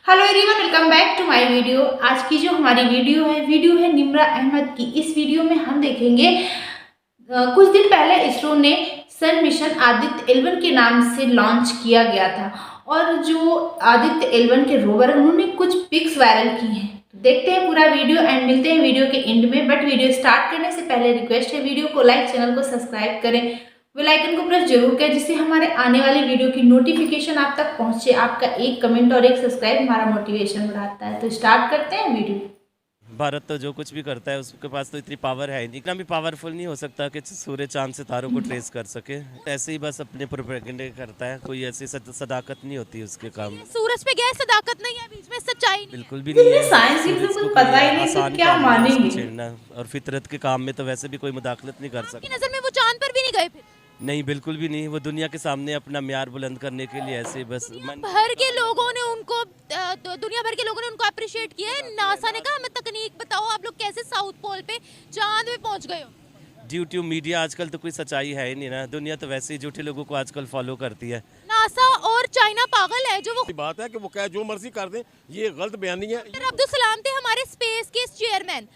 Hello everyone, welcome back to my video. आज की जो हमारी वीडियो है निम्रा अहमद की। इस वीडियो में हम देखेंगे कुछ दिन पहले इसरो ने सन मिशन आदित्य L1 के नाम से लॉन्च किया गया था और जो आदित्य L1 के रोवर उन्होंने कुछ पिक्स वायरल की हैं। तो देखते हैं पूरा वीडियो एंड मिलते हैं वीडियो के एंड में। बट वीडियो स्टार्ट करने से पहले रिक्वेस्ट है, वीडियो को लाइक, चैनल को सब्सक्राइब करें, बेल आइकन को प्रेस जरूर करें जिससे हमारे आने वाली वीडियो की नोटिफिकेशन आप तक पहुंचे। आपका एक कमेंट और एक सब्सक्राइब हमारा मोटिवेशन बढ़ाता है। तो स्टार्ट करते हैं वीडियो। भारत तो जो कुछ भी करता है उसके पास तो इतनी पावर है नहीं, इतना भी पावरफुल नहीं हो सकता कि सूर्य चांद सितारों को ट्रेस कर सके। ऐसे ही बस अपने प्रोपेगेंडे करता है, कोई ऐसी सदाकत नहीं होती उसके काम में। सूरज पे गए सदाकत नहीं है, बीच में सच्चाई नहीं बिल्कुल भी नहीं है। साइंस की सूरज कुछ को पता ही कोई नहीं तो आसान क्या काम नहीं है उसको मानेंगे। छेड़ना, और फितरत के काम में तो वैसे भी कोई मुदाखलत नहीं कर आपकी सकता। नजर में वो चांद पर भी नहीं गए? फिर नहीं, बिल्कुल भी नहीं। वो दुनिया के सामने अपना म्यार बुलंद करने के लिए ऐसे बस भर के लोगों ने उनको दुनिया भर के लोगों ने उनको अप्रिशिएट किया है। नासा ने कहा हमें तकनीक बताओ, आप लोग कैसे साउथ पोल पे चांद में पहुंच गए हो। ड्यू टू मीडिया आजकल तो कोई सच्चाई है ही नहीं ना। दुनिया तो वैसे ही झूठे लोगों को आजकल फॉलो करती है। नासा और चाइना पागल है जो वो बात है कि वो क्या जो मर्जी कर दें, ये गलत बयानी है। अब्दुल सलाम थे हमारे स्पेस के चेयरमैन।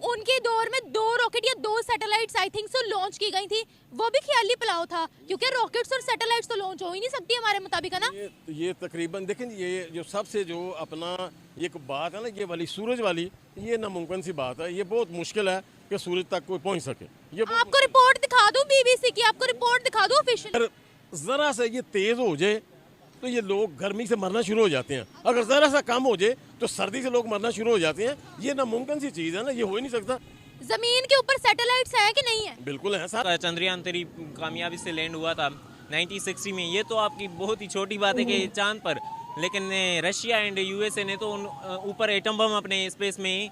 उनके दौर में 2 रॉकेट या 2 satellites I think so launch की गई थी। वो भी ख्याली पुलाव था, क्योंकि रॉकेट्स और सैटेलाइट्स तो लॉन्च हो ही नहीं सकती हमारे मुताबिक, है ना। ये तकरीबन देखें, ये जो सबसे जो अपना एक बात है ना, ये वाली सूरज वाली, ये नामुमकिन सी बात है। ये बहुत मुश्किल है कि सूरज तक कोई पहुंच सके। ये आपको रिपोर्ट दिखा दूं बीबीसी की, आपको रिपोर्ट दिखा दूं ऑफिशियल। जरा सा ये तेज हो जाए तो ये लोग गर्मी से मरना शुरू हो जाते हैं। अगर जरा सा कम हो जाए तो सर्दी से लोग मरना शुरू हो जाते हैं। ये नामुमकिन सी चीज़ है ना, ये हो ही नहीं सकता। जमीन के ऊपर सैटेलाइट्स हैं कि नहीं है? बिल्कुल है सर। चंद्रयान 3 कामयाबी से लैंड हुआ था 1960 में। ये तो आपकी बहुत ही छोटी बात है कि चांद पर, लेकिन रशिया एंड यूएसए ने तो ऊपर एटम बम अपने स्पेस में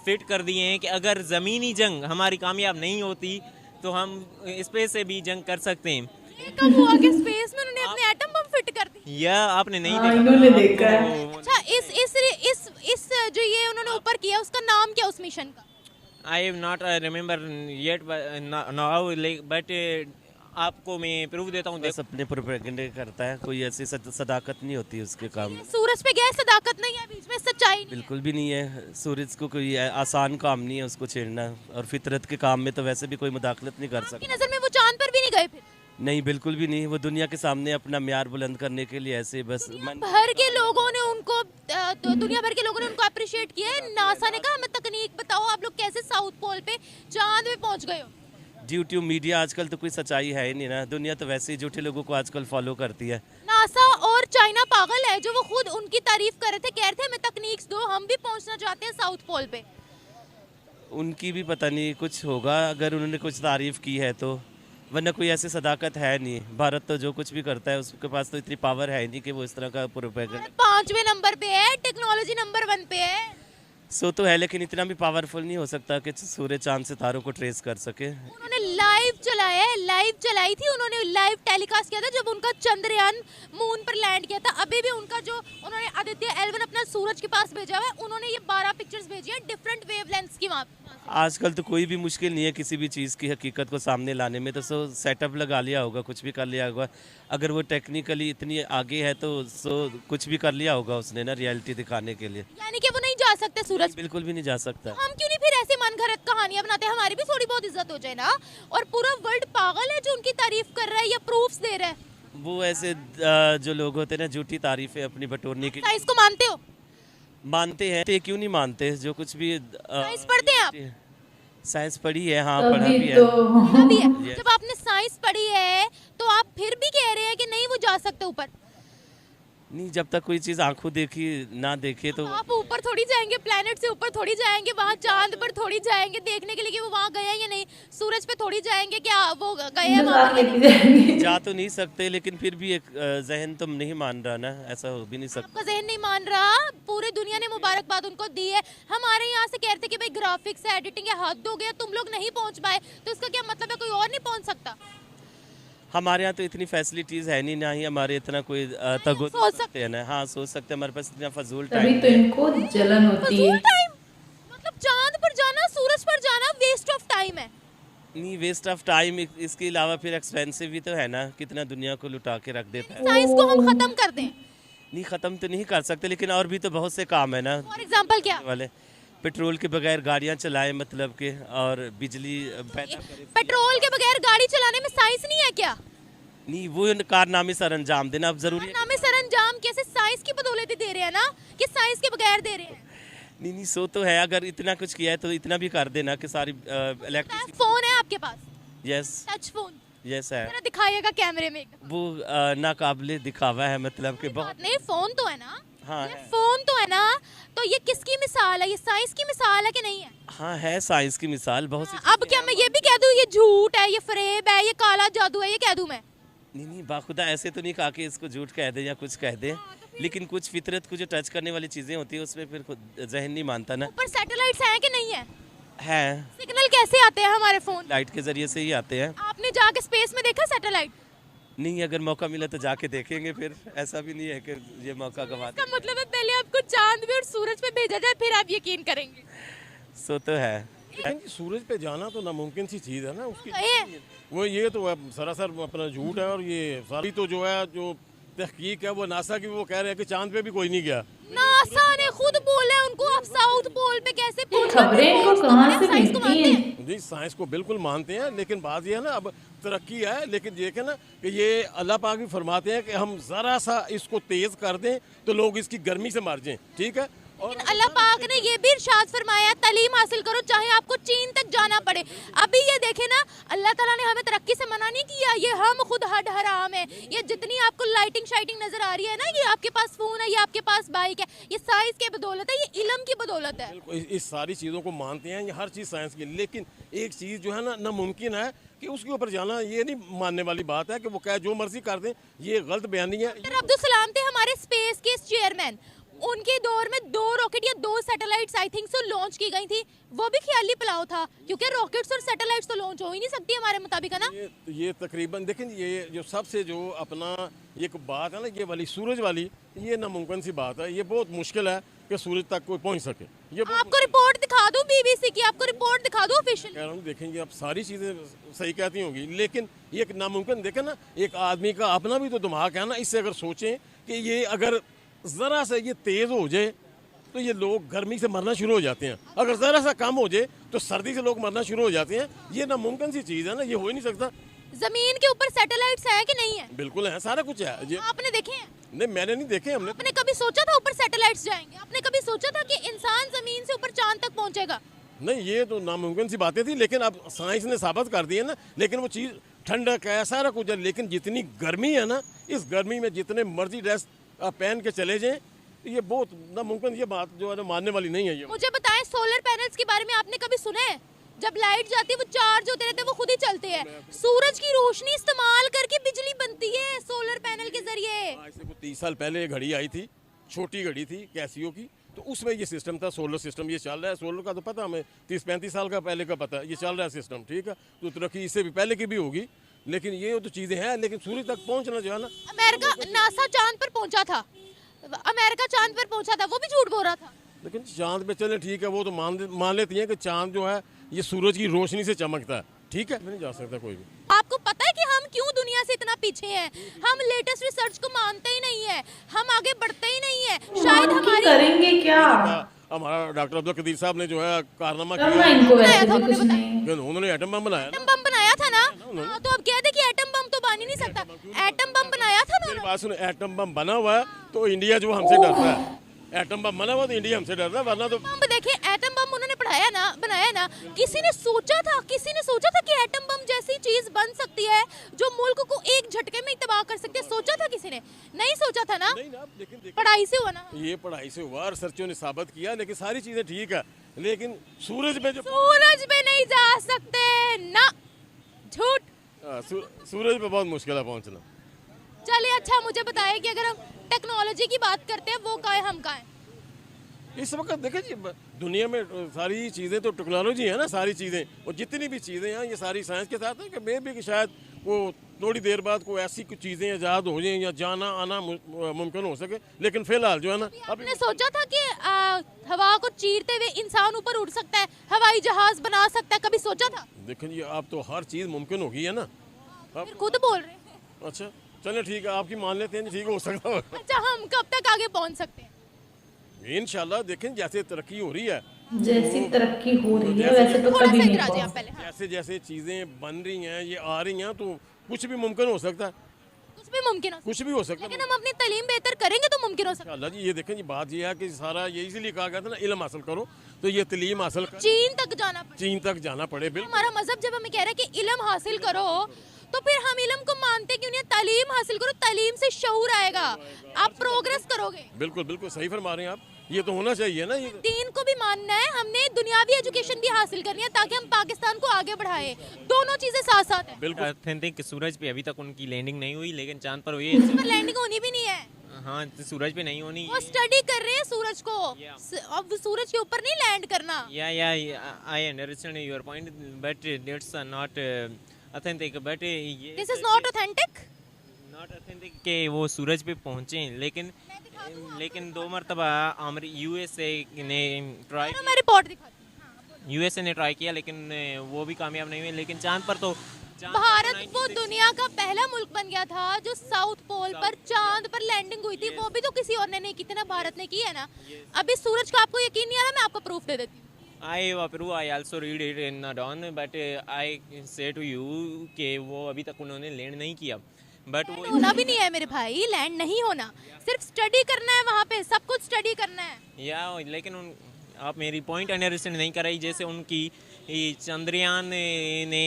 फिट कर दिए हैं कि अगर ज़मीनी जंग हमारी कामयाब नहीं होती तो हम स्पेस से भी जंग कर सकते हैं। ये कब हुआ कि स्पेस में उन्होंने अपने एटम बम फिट कर दिए? यह आपने नहीं इन्होंने देखा है। अच्छा, इस जो ये उन्होंने ऊपर किया उसका नाम क्या उस मिशन का? I have not remember yet now, but आपको मैं प्रूफ देता हूँ। बस अपने प्रोपेगेंडे करता है, कोई ऐसी सदाकत नहीं होती उसके काम में। सूरज पे गए सदाकत नहीं है, बीच में सच्चाई नहीं है। बिल्कुल भी नहीं है। सूरज को कोई आसान काम नहीं है उसको छेड़ना, और फितरत के काम में तो वैसे भी कोई मुदाखलत नहीं कर आपकी सकता। नजर में वो चांद पर भी नहीं गए? फिर नहीं, बिल्कुल भी नहीं। वो दुनिया के सामने अपना म्यार बुलंद करने के लिए ऐसे बस भर के लोगों ने उनको दुनिया भर के लोगों ने उनको अप्रिशिएट किया है। नासा ने कहा हमें तकनीक बताओ, आप लोग कैसे साउथ पोल पे चांद में पहुंच गए हो। ड्यू टू मीडिया आजकल तो कोई सच्चाई है ही नहीं ना। दुनिया तो वैसे ही झूठे लोगों को आजकल फॉलो करती है। नासा और चाइना पागल है जो वो खुद उनकी तारीफ कर रहे थे, कह रहे थे हमें तकनीक्स दो, हम भी पहुंचना चाहते हैं साउथ पोल पे। उनकी भी पता नहीं कुछ होगा अगर उन्होंने कुछ तारीफ की है तो, वरना कोई ऐसी सदाकत है नहीं। भारत तो जो कुछ भी करता है उसके पास तो इतनी पावर है नहीं कि वो इस तरह का प्रोपेगेंडा। 5वें नंबर पे है, टेक्नोलॉजी नंबर 1 पे है। सो तो है, लेकिन इतना भी पावरफुल नहीं हो सकता कि सूर्य चांद सितारों को ट्रेस कर सके। उन्होंने लाइव चलाया है, लाइव चलाई थी उन्होंने, लाइव टेलीकास्ट किया था जब उनका चंद्रयान मून पर लैंड किया था। अभी भी उनका जो उन्होंने आदित्य L1 अपना सूरज के पास भेजा हुआ है, उन्होंने ये 12 पिक्चर्स भेजी हैं डिफरेंट वेवलेंथ्स की। वहाँ आजकल तो कोई भी मुश्किल नहीं है किसी भी चीज़ की हकीकत को सामने लाने में। तो सो सेटअप लगा लिया होगा, कुछ भी कर लिया होगा। अगर वो टेक्निकली इतनी आगे है तो सो कुछ भी कर लिया होगा उसने ना, रियलिटी दिखाने के लिए। यानी कि वो नहीं जा सकते सूरज। बिल्कुल भी नहीं जा सकता। हम क्यों नहीं फिर ऐसे मन घड़त कहानियां बनाते, हमारी भी थोड़ी बहुत इज्जत हो जाए ना। और पूरा वर्ल्ड पागल है जो उनकी तारीफ कर रहा है या प्रूफ्स दे रहा है। वो ऐसे जो लोग होते हैं ना, झूठी तारीफें अपनी बटोरने की। साइंस को मानते हो? मानते हैं तो क्यों नहीं मानते? जो कुछ भी साइंस पढ़ते हैं आप? साइंस पढ़ी है, हाँ पढ़ा भी है। पढ़ा भी है। Yes. जब आपने साइंस पढ़ी है तो आप फिर भी कह रहे हैं कि नहीं वो जा सकते ऊपर। नहीं, जब तक कोई चीज़ आंखों देखी ना देखे तो आप ऊपर थोड़ी जाएंगे, प्लेनेट से ऊपर थोड़ी जाएंगे, वहाँ चांद पर थोड़ी जाएंगे देखने के लिए कि वो वहाँ गया या नहीं। सूरज पे थोड़ी जाएंगे, क्या वो गए हैं वहाँ? जा तो नहीं सकते, लेकिन फिर भी एक जहन तो नहीं मान रहा ना, ऐसा हो भी नहीं सकता। आपका जहन नहीं मान रहा? पूरी दुनिया ने मुबारकबाद उनको दी है। हमारे यहाँ से कह रहे थे कि भाई ग्राफिक्स है, एडिटिंग है, हद हो गया, तुम लोग नहीं पहुँच पाए तो इसका क्या मतलब है कोई और नहीं पहुँच सकता? हमारे यहाँ तो इतनी फैसिलिटीज़ है नहीं, ना ही हमारे इतना कोई तगो सोच सकते हैं ना। हाँ, सोच सकते हैं, हमारे पास इतना फजूल तभी टाइम तो इनको जलन होती है। फजूल टाइम मतलब चांद पर जाना, सूरज पर जाना वेस्ट ऑफ टाइम है। नहीं, वेस्ट ऑफ टाइम। इसके अलावा फिर एक्सपेंसिव भी तो है ना, कितना दुनिया को लुटा के रख देता है। साइंस को हम खत्म कर दें। नहीं, ख़त्म तो नहीं कर सकते, लेकिन और भी तो बहुत से काम है ना फॉर एग्जाम्पल क्या? वाले। पेट्रोल के बगैर गाड़ियां चलाएं, मतलब के, और बिजली पैदा करें। पेट्रोल के बगैर गाड़ी चलाने में साइंस नहीं है क्या? नहीं, वो कारनामे सर अंजाम देना अब ज़रूरी है। नामे सरंजाम कैसे साइंस की बदौलत ही दे रहे हैं ना, कि साइंस के बगैर दे रहे हैं? नहीं नहीं, सो तो है, अगर इतना कुछ किया है तो इतना भी कर देना कि सारी इलेक्ट्रिक। फोन है आपके पास? Yes touch phone? यस है। जरा दिखाइएगा कैमरे में एकदम। वो नाकाबिले दिखावा है, मतलब कि बहुत। नहीं, फोन तो है ना? हाँ ये है। फोन तो है ना, तो ये किसकी मिसाल है? ये साइंस की मिसाल है कि नहीं है? हाँ है, साइंस की मिसाल बहुत सी। अब क्या मैं ये भी कह दूं ये झूठ है, ये फरेब है, ये काला जादू है, ये कह दूं मैं? नहीं नहीं, बाखुदा ऐसे तो नहीं कहा कि इसको झूठ कह दे या कुछ कह दे, लेकिन कुछ फितरत को जो टच करने वाली चीज़ें होती है उसमें फिर जहन नहीं मानता ना। ऊपर सैटेलाइट्स हैं कि नहीं है? है, सिग्नल कैसे आते हैं हमारे फोन? लाइट के ज़रिए से ही आते हैं। आपने जाके स्पेस में देखा सैटेलाइट? नहीं, अगर मौका मिला तो जाके देखेंगे, फिर ऐसा भी नहीं है कि ये मौका गवा इसका मतलब है पहले आपको चांद पे और सूरज पे भेजा जाए, फिर आप यकीन करेंगे। सो तो है। लेकिन सूरज पे जाना तो नामुमकिन सी चीज़ है ना उसकी। ये वो ये तो सरासर अपना झूठ है, और ये सारी तो जो है जो तहकीक है वो नासा की, वो कह रहे हैं कि चांद पे भी कोई नहीं गया। नासा ने खुद बोला है उनको, आप साउथ पोल पे कैसे पहुंचे? खबरें इनको कहाँ से साइंस को मिलती मानते हैं? हैं? जी, साइंस को बिल्कुल मानते हैं, लेकिन बात ये है ना, अब तरक्की है, लेकिन देखें ना कि ये अल्लाह पाक भी फरमाते हैं कि हम ज़रा सा इसको तेज़ कर दें तो लोग इसकी गर्मी से मर जाएं, ठीक है। और लेकिन अल्लाह पाक ने ये भी इरशाद फरमाया, तालीम हासिल करो चाहे आपको चीन तक जाना पड़े। अभी ये देखे ना, अल्लाह ताला ने हमें तरक्की से मना नहीं किया, ये हम खुद हद हराम है। ये जितनी आपको लाइटिंग शाइटिंग नजर आ रही है ना, ये आपके पास फोन है, ये आपके पास बाइक है, ये साइंस की बदौलत है, ये इल्म की बदौलत है। इस सारी चीज़ों को मानते हैं, ये हर चीज़ साइंस की, लेकिन एक चीज़ जो है ना नामुमकिन है कि उसके ऊपर जाना, ये नहीं मानने वाली बात है कि वो क्या जो मर्जी कर दें, ये गलत बयानी है। डॉक्टर अब्दुल सलाम थे हमारे स्पेस के चेयरमैन, उनके दौर में 2 रॉकेट या 2 satellites I think so launch की गई थी, वो भी ख्याली पुलाव था, क्योंकि रॉकेट्स और सैटेलाइट्स तो लॉन्च हो ही नहीं सकती हमारे मुताबिक, है ना? ये तकरीबन देखें, ये जो सबसे जो अपना एक बात है ना, ये वाली सूरज वाली, ये नामुमकिन सी बात है, ये बहुत मुश्किल है कि सूरज तक कोई पहुंच सके। ये आपको रिपोर्ट दिखा दूं बीबीसी की, आपको रिपोर्ट दिखा दूं ऑफिशियल? कह रहा हूँ, देखेंगे आप सारी चीज़ें सही कहती होंगी, लेकिन ये एक नामुमकिन, देखें ना, एक आदमी का अपना भी तो दिमाग है ना, इससे अगर सोचें कि ये अगर ज़रा सा ये तेज़ हो जाए तो ये लोग गर्मी से मरना शुरू हो जाते हैं, अगर ज़रा सा कम हो जाए तो सर्दी से लोग मरना शुरू हो जाते हैं। ये नामुमकिन सी चीज़ है ना, ये हो ही नहीं सकता। जमीन के ऊपर सैटेलाइट्स है कि नहीं है? बिल्कुल है, सारा कुछ है। ये आपने देखे हैं? नहीं, मैंने नहीं देखे, हमने आपने कभी सोचा था ऊपर सैटेलाइट्स जाएंगे? आपने कभी सोचा था कि इंसान जमीन से ऊपर चांद तक पहुंचेगा? नहीं, ये तो नामुमकिन सी बातें थी, लेकिन अब साइंस ने साबित कर दी है ना। लेकिन वो चीज़ ठंडक है, सारा कुछ है, लेकिन जितनी गर्मी है ना, इस गर्मी में जितने मर्जी ड्रेस आप पहन के चले जाएं, ये बहुत नामुमकिन, ये बात जो है ना मानने वाली नहीं है। ये मुझे बताएं, सोलर पैनल्स के बारे में आपने कभी सुना है? जब लाइट जाती है वो चार्ज होते रहते हैं, वो खुद ही चलते हैं। सूरज की रोशनी इस्तेमाल करके बिजली बनती है सोलर पैनल के जरिए। आज से कुछ 30 साल पहले घड़ी आई थी, छोटी घड़ी थी कैसियो की, तो उसमें ये सिस्टम था, सोलर सिस्टम ये चल रहा है। सोलर का तो पता हमें 30-35 साल का पहले का पता है, ये चल रहा है सिस्टम, ठीक है। तो तरक्की इससे भी पहले की भी होगी, लेकिन ये तो चीज़ें हैं, लेकिन सूरज तक पहुँचना जो है ना। अमेरिका नासा चांद पर पहुंचा था, अमेरिका चांद पर पहुंचा था, वो भी झूठ बोल रहा था। लेकिन चांद पे चले, ठीक है, वो तो मान लेती हैं कि चांद जो है ये सूरज की रोशनी से चमकता है, ठीक है, नहीं जा सकता कोई भी। आपको पता है कि हम क्यों दुनिया से इतना पीछे हैं? हम लेटेस्ट रिसर्च को मानते ही नहीं है, हम आगे बढ़ते ही नहीं है। शायद मान के हमारी करेंगे क्या? हमारा डॉक्टर अब्दुल कदीर साहब ने जो है कारनामा करना किया, इनको वैसे बनाया था भी कुछ उन्होंने नहीं। उन्होंने एटम बम बनाया ना। एटम बम बनाया था ना, हाँ, तो अब कहते कि एटम बम तो बन ही नहीं सकता। एटम बम बनाया था मेरी उन्होंने। बात सुनो, एटम बम बना हुआ है तो इंडिया जो हमसे डरता है, एटम बम बना हुआ तो इंडिया हमसे डरता है, वरना तो बम देखिए, एटम बम उन्होंने पढ़ाया ना, बनाया ना, किसी ने सोचा था कि एटम बम जैसी चीज बन सकती है जो मुल्क को एक झटके में तबाह कर सकती है? सोचा था किसी ने? नहीं सोचा था ना। नहीं ना। लेकिन पढ़ाई से हुआ ना, ये पढ़ाई से हुआ, रिसर्चों ने साबित किया, लेकिन सारी चीजें ठीक है, लेकिन सूरज में जो सूरज पे नहीं जा सकते ना, झूठ। सूरज पे बहुत मुश्किल है पहुंचना। चलिए, अच्छा मुझे बताइए कि अगर हम टेक्नोलॉजी की बात करते हैं, वो कहाँ है, हम कहाँ हैं? इस वक्त देखिए जी, दुनिया में सारी चीज़ें तो टेक्नोलॉजी है ना, सारी चीज़ें, और जितनी भी चीज़ें हैं ये सारी साइंस के साथ है। कि मैं भी कि शायद वो थोड़ी देर बाद कोई ऐसी कुछ चीज़ें ईजाद हो जाएं या जाना आना मुमकिन हो सके, लेकिन फिलहाल जो है ना, अभी आपने सोचा था कि हवा को चीरते हुए इंसान ऊपर उड़ सकता है, हवाई जहाज बना सकता है? कभी सोचा था? देखिए जी, अब तो हर चीज़ मुमकिन हो गई है ना। फिर खुद बोल रहे हैं। अच्छा, चले ठीक है, आपकी मान लेते हैं, ठीक हो सकता है। अच्छा, हम कब तक आगे पहुंच सकते हैं? इंशाल्लाह देखें जैसे तरक्की हो रही है, जैसी तरक्की हो रही है वैसे तो थोड़ा कभी सा नहीं इधर आ जाइए पहुंच। आप पहले। हाँ, जैसे जैसे चीज़ें बन रही हैं, ये आ रही हैं, तो कुछ भी मुमकिन हो सकता है, कुछ भी मुमकिन हो सकता कुछ भी हो सकता है, है। लेकिन हम अपनी तालीम बेहतर करेंगे तो मुमकिन हो सकता इंशाल्लाह जी, ये देखें जी, बात ये है कि सारा ये इसीलिए कहा गया था ना, इल्म हासिल करो, तो ये तालीम हासिल है। कर चीन तक जाना पड़े। चीन तक जाना पड़े। बिल्कुल हमारा मजहब जब हमें कह रहा है कि इल्म हासिल करो, तो फिर हम इल्म को मानते क्यों नहीं? तालीम हासिल करो, तालीम से शऊर आएगा, आप प्रोग्रेस करोगे। बिल्कुल बिल्कुल सही फरमा रहे हैं आप, ये तो होना चाहिए ना। ये दीन को भी मानना है, हमने दुनियावी एजुकेशन भी हासिल करनी है ताकि हम पाकिस्तान को आगे बढ़ाए। दोनों चीजें साथ साथ हैं। बिल्कुल ऑथेंटिक सूरज पे अभी तक उनकी लैंडिंग नहीं हुई, लेकिन चांद पर हुई पर लैंडिंग होनी भी नहीं है, हाँ, तो सूरज पे नहीं होनी। वो स्टडी कर रहे हैं सूरज को, अब सूरज के ऊपर नहीं लैंड करना। Yeah I understand your point, but it's not authentic, but ये this is not authentic. Not authentic के वो सूरज पे पहुंचे, लेकिन 2 मरतबा यूएसए ने ट्राई मैं रिपोर्ट दिखाती हूँ। यूएसए ने ट्राई किया, लेकिन वो भी कामयाब नहीं हुए। लेकिन चांद पर तो भारत वो दुनिया का पहला मुल्क बन गया था जो साउथ पोल पर चांद पर लैंडिंग हुई थी, वो भी तो किसी और ने नहीं की थी ना, भारत ने की है ना। अभी सूरज का आपको यकीन नहीं आ रहा, मैं आपको प्रूफ दे देती हूँ। I also read it in the dawn, but I say to you कि वो अभी तक उन्होंने लैंड नहीं किया, बट वो होना भी नहीं है मेरे भाई, लैंड नहीं होना, सिर्फ स्टडी करना है, वहाँ पे सब कुछ स्टडी करना है। या लेकिन आप मेरी पॉइंट अंडरस्टैंड नहीं कर रही। जैसे उनकी चंद्रयान ने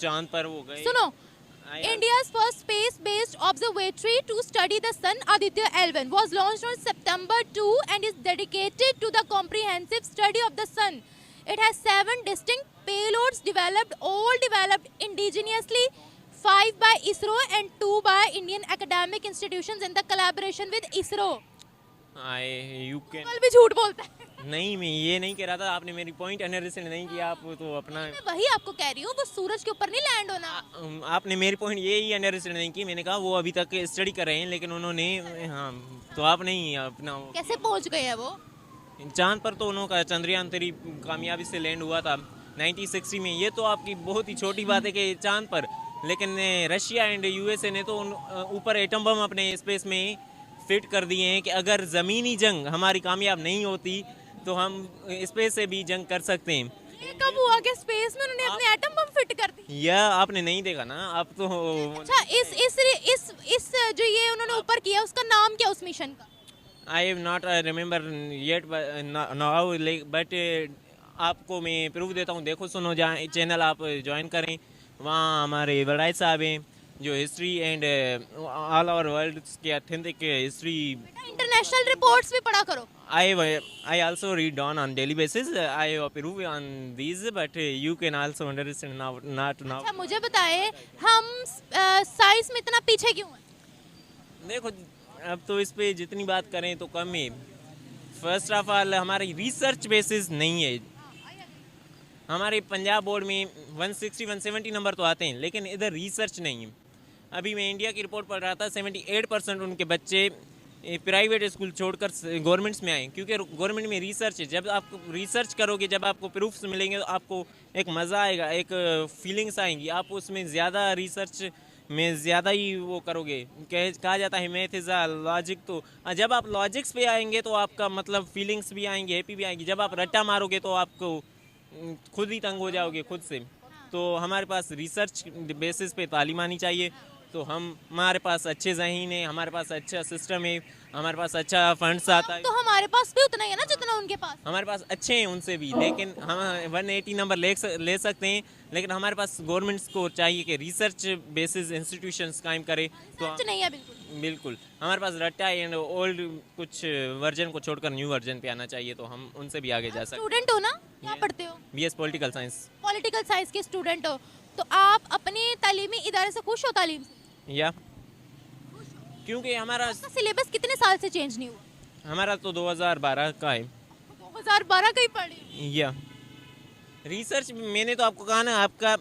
चांद पर वो गए। सुनो, India's first space-based observatory to study the sun, Aditya L1, was launched on September 2 and is dedicated to the comprehensive study of the sun. It has 7 distinct payloads developed indigenously, 5 by ISRO and 2 by Indian academic institutions in the collaboration with ISRO. You can कल भी झूठ बोलता है। नहीं, मैं ये नहीं कह रहा था, आपने मेरी पॉइंट अंडरस्टैंड नहीं किया। आप तो अपना मैं वही आपको कह रही हूँ, वो सूरज के ऊपर नहीं लैंड होना। आपने मेरी पॉइंट ये ही अंडरस्टैंड नहीं की। मैंने कहा वो अभी तक स्टडी कर रहे हैं, लेकिन उन्होंने, हाँ, तो आप नहीं अपना कैसे पहुँच गए हैं वो? चांद पर तो उन्होंने चंद्रयान 3 कामयाबी से लैंड हुआ था 1960 में। ये तो आपकी बहुत ही छोटी बात है कि चांद पर, लेकिन रशिया एंड यूएसए ने तो ऊपर एटम बम अपने स्पेस में फिट कर दिए हैं कि अगर ज़मीनी जंग हमारी कामयाब नहीं होती तो हम स्पेस से भी जंग कर सकते हैं। ये कब हुआ कि स्पेस में उन्होंने अपने एटम बम फिट कर दिए? यह आपने नहीं देखा ना, आप तो। अच्छा, इस जो ये उन्होंने ऊपर किया, उसका नाम क्या उस मिशन का? I have not remember yet now, but आपको मैं प्रूफ देता हूँ। देखो, सुनो, चैनल आप ज्वाइन करें, वहाँ हमारे वड़ाई साहब हैं जो history and all over world के ऑथेंटिक हिस्ट्री। इंटरनेशनल रिपोर्ट्स भी पढ़ा करो। I also read on daily basis. I approve on these, but you can also understand now, not now. अच्छा, मुझे बताए, हम साइंस में इतना पीछे क्यों हैं? देखो, अब तो इस पे जितनी बात करें तो कम है। फर्स्ट ऑफ ऑल, हमारी रिसर्च बेसिस नहीं है। हमारे पंजाब बोर्ड में 160 170 नंबर तो आते हैं, लेकिन इधर रिसर्च नहीं है। अभी मैं इंडिया की रिपोर्ट पढ़ रहा था, 78% उनके बच्चे प्राइवेट स्कूल छोड़कर गवर्नमेंट्स में आए, क्योंकि गवर्नमेंट में रिसर्च है। जब आप रिसर्च करोगे, जब आपको प्रूफ्स मिलेंगे, तो आपको एक मज़ा आएगा, एक फीलिंग्स आएंगी। आप उसमें ज़्यादा रिसर्च में ज़्यादा ही वो करोगे। कहा जाता है मैथ इज़ अ लॉजिक, तो जब आप लॉजिक्स पे आएंगे तो आपका मतलब फीलिंग्स भी आएंगी, हैप्पी भी आएंगी। जब आप रट्टा मारोगे तो आपको खुद ही तंग हो जाओगे खुद से। तो हमारे पास रिसर्च बेसिस पे तालीम आनी चाहिए। तो हमारे पास अच्छे ज़हीन है, हमारे पास अच्छा सिस्टम है, हमारे पास अच्छा फंड्स आता है। तो हमारे पास भी उतना ही है ना जितना उनके पास। हमारे पास अच्छे हैं उनसे भी, लेकिन हम 180 नंबर ले सकते हैं, लेकिन हमारे पास गवर्नमेंट्स को चाहिए कि रिसर्च बेसिस इंस्टीट्यूशंस कायम करे। तो सच नहीं है बिल्कुल। बिल्कुल हमारे पास रट्टा एंड ओल्ड कुछ वर्जन को छोड़कर न्यू वर्जन पे आना चाहिए, तो हम उनसे भी आगे जा सकते हैं। स्टूडेंट हो ना, क्या पढ़ते हो? BS political science. Political science के स्टूडेंट हो, तो आप अपने तालीमी इदारे से खुश हो? तालीम से? या क्योंकि हमारा सिलेबस कितने साल से चेंज नहीं हुआ? हमारा तो 2012 का है। 2012 का ही पढ़ी। या रिसर्च, मैंने तो आपको कहा ना, आपका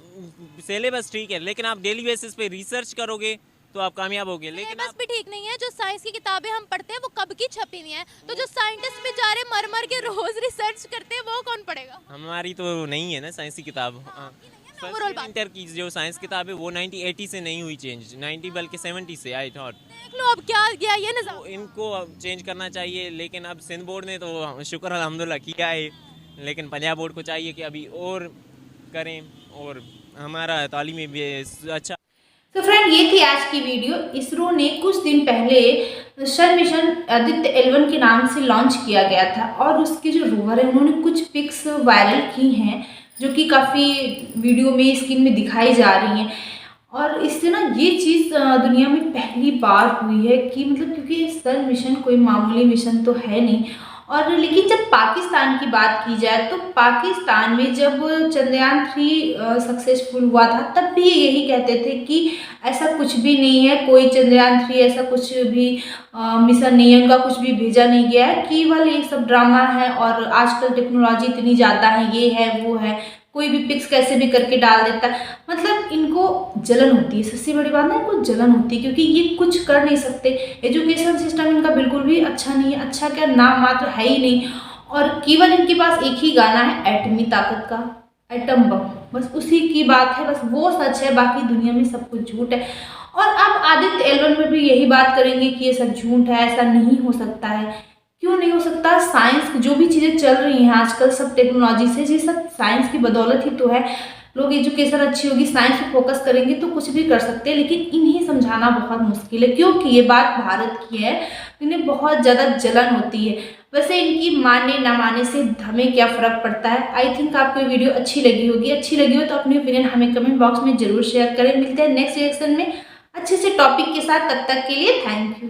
सिलेबस ठीक है, लेकिन आप डेली बेसिस पे रिसर्च करोगे तो आप कामयाब होगे। लेकिन सिलेबस भी ठीक नहीं है। जो साइंस की किताबें हम पढ़ते हैं वो कब की छपी हुई हैं, तो जो साइंटिस्ट बेचारे मर मर के रोज रिसर्च करते हैं वो कौन पढ़ेगा? हमारी तो नहीं है ना साइंस की किताब। ओवरऑल बात इंटर की जो साइंस किताब है वो 1980 से नहीं हुई चेंज, 90 बल्कि 70 से आई थॉट। देख लो अब क्या गया ये तो निजाम। इनको अब चेंज करना चाहिए, लेकिन अब सिंध बोर्ड ने तो शुक्र अल्हम्दुलिल्लाह किया है, लेकिन पंजाब बोर्ड को चाहिए कि अभी और करें और हमारा तालीमी भी अच्छा। तो फ्रेंड, ये थी आज की वीडियो। इसरो ने कुछ दिन पहले सन मिशन आदित्य L1 के नाम से लॉन्च किया गया था और उसके जो रोवर है उन्होंने कुछ पिक्स वायरल की हैं जो कि काफ़ी वीडियो में स्क्रीन में दिखाई जा रही हैं। और इससे ना ये चीज़ दुनिया में पहली बार हुई है कि मतलब, क्योंकि सन मिशन कोई मामूली मिशन तो है नहीं। और लेकिन जब पाकिस्तान की बात की जाए तो पाकिस्तान में जब चंद्रयान 3 सक्सेसफुल हुआ था तब भी यही कहते थे कि ऐसा कुछ भी नहीं है, कोई चंद्रयान 3 ऐसा कुछ भी मिशन नहीं है, उनका कुछ भी भेजा नहीं गया है, केवल ये सब ड्रामा है। और आजकल टेक्नोलॉजी इतनी ज़्यादा है, ये है वो है, कोई भी पिक्स कैसे भी करके डाल देता है। मतलब इनको जलन होती है, सबसे बड़ी बात ना, इनको जलन होती है क्योंकि ये कुछ कर नहीं सकते। एजुकेशन सिस्टम इनका बिल्कुल भी अच्छा नहीं है, अच्छा क्या नाम मात्र है ही नहीं। और केवल इनके पास एक ही गाना है एटमी ताकत का, एटम बम, बस उसी की बात है, बस वो सच है, बाकी दुनिया में सब कुछ झूठ है। और अब आदित्य L1 में भी यही बात करेंगे कि ये सब झूठ है, ऐसा नहीं हो सकता है। क्यों नहीं हो सकता? साइंस जो भी चीज़ें चल रही हैं आजकल सब टेक्नोलॉजी से, ये सब साइंस की बदौलत ही तो है। लोग एजुकेशन अच्छी होगी, साइंस पे फोकस करेंगे तो कुछ भी कर सकते हैं, लेकिन इन्हें समझाना बहुत मुश्किल है क्योंकि ये बात भारत की है, इन्हें बहुत ज़्यादा जलन होती है। वैसे इनकी मानने ना मानने से हमें क्या फ़र्क पड़ता है। आई थिंक आपको ये वीडियो अच्छी लगी होगी, अच्छी लगी हो तो अपनी ओपिनियन हमें कमेंट बॉक्स में ज़रूर शेयर करें। मिलते हैं नेक्स्ट रिएक्शन में अच्छे से टॉपिक के साथ, तब तक के लिए थैंक यू।